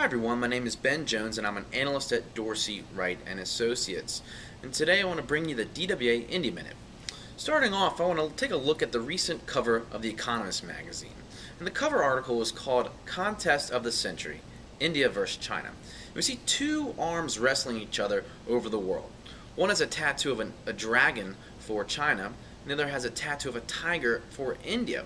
Hi everyone, my name is Ben Jones and I'm an analyst at Dorsey, Wright & Associates. And today I want to bring you the DWA India Minute. Starting off, I want to take a look at the recent cover of The Economist magazine. And the cover article is called Contest of the Century, India versus China. We see two arms wrestling each other over the world. One has a tattoo of a dragon for China, and the other has a tattoo of a tiger for India.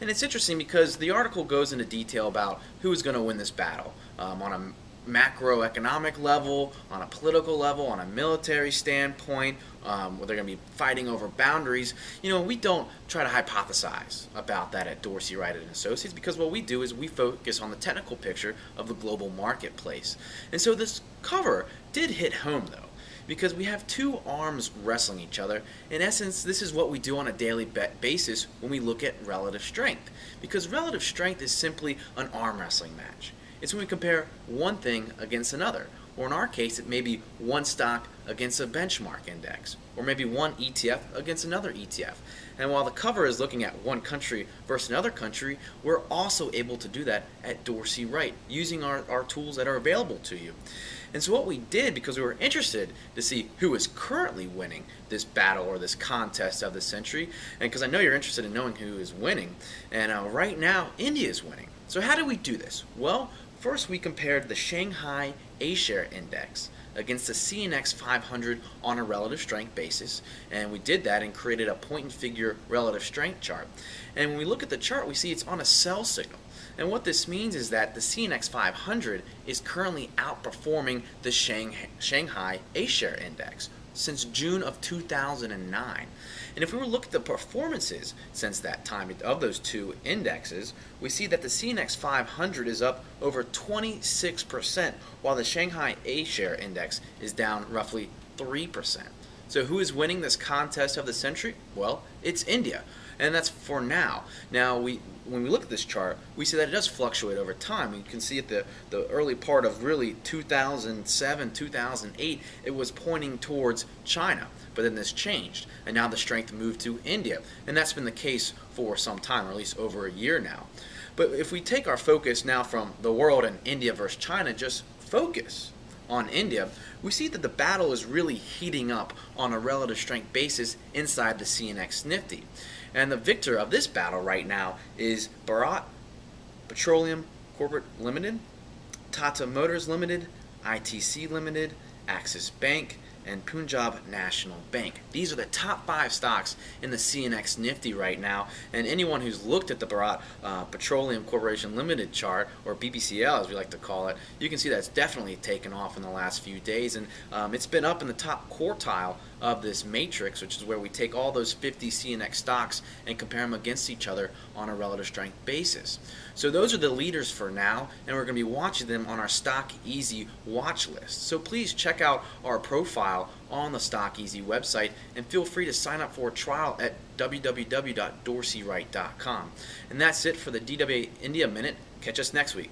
And it's interesting because the article goes into detail about who is going to win this battle on a macroeconomic level, on a political level, on a military standpoint, where they're going to be fighting over boundaries. You know, we don't try to hypothesize about that at Dorsey, Wright & Associates, because what we do is we focus on the technical picture of the global marketplace. And so this cover did hit home, though, because we have two arms wrestling each other. In essence, this is what we do on a daily basis when we look at relative strength, because relative strength is simply an arm wrestling match. It's when we compare one thing against another, or in our case it may be one stock against a benchmark index, or maybe one ETF against another ETF. And while the cover is looking at one country versus another country, we're also able to do that at Dorsey Wright using our tools that are available to you. And so what we did, because we were interested to see who is currently winning this battle or this contest of the century, and because I know you're interested in knowing who is winning, and right now India is winning. So how do we do this? Well, first we compared the Shanghai A-share index against the CNX 500 on a relative strength basis, and we did that and created a point and figure relative strength chart. And when we look at the chart, we see it's on a sell signal. And what this means is that the CNX 500 is currently outperforming the Shanghai A-share index since June of 2009. And if we were to look at the performances since that time of those two indexes, we see that the CNX 500 is up over 26%, while the Shanghai A-share index is down roughly 3%. So who is winning this contest of the century? Well, it's India. And that's for now. Now, when we look at this chart, we see that it does fluctuate over time. You can see at the early part of really 2007, 2008, it was pointing towards China. But then this changed, and now the strength moved to India. And that's been the case for some time, or at least over a year now. But if we take our focus now from the world and India versus China, just focus on India, we see that the battle is really heating up on a relative strength basis inside the CNX Nifty. And the victor of this battle right now is Bharat Petroleum Corporate Limited, Tata Motors Limited, ITC Limited, Axis Bank, and Punjab National Bank. These are the top 5 stocks in the CNX Nifty right now, and anyone who's looked at the Bharat Petroleum Corporation Limited chart, or BPCL as we like to call it, you can see that's definitely taken off in the last few days, and it's been up in the top quartile of this matrix, which is where we take all those 50 CNX stocks and compare them against each other on a relative strength basis. So those are the leaders for now, and we're going to be watching them on our Stock Easy watch list. So please check out our profile on the Stock Easy website, and feel free to sign up for a trial at www.dorseywright.com. And that's it for the DWA India Minute. Catch us next week.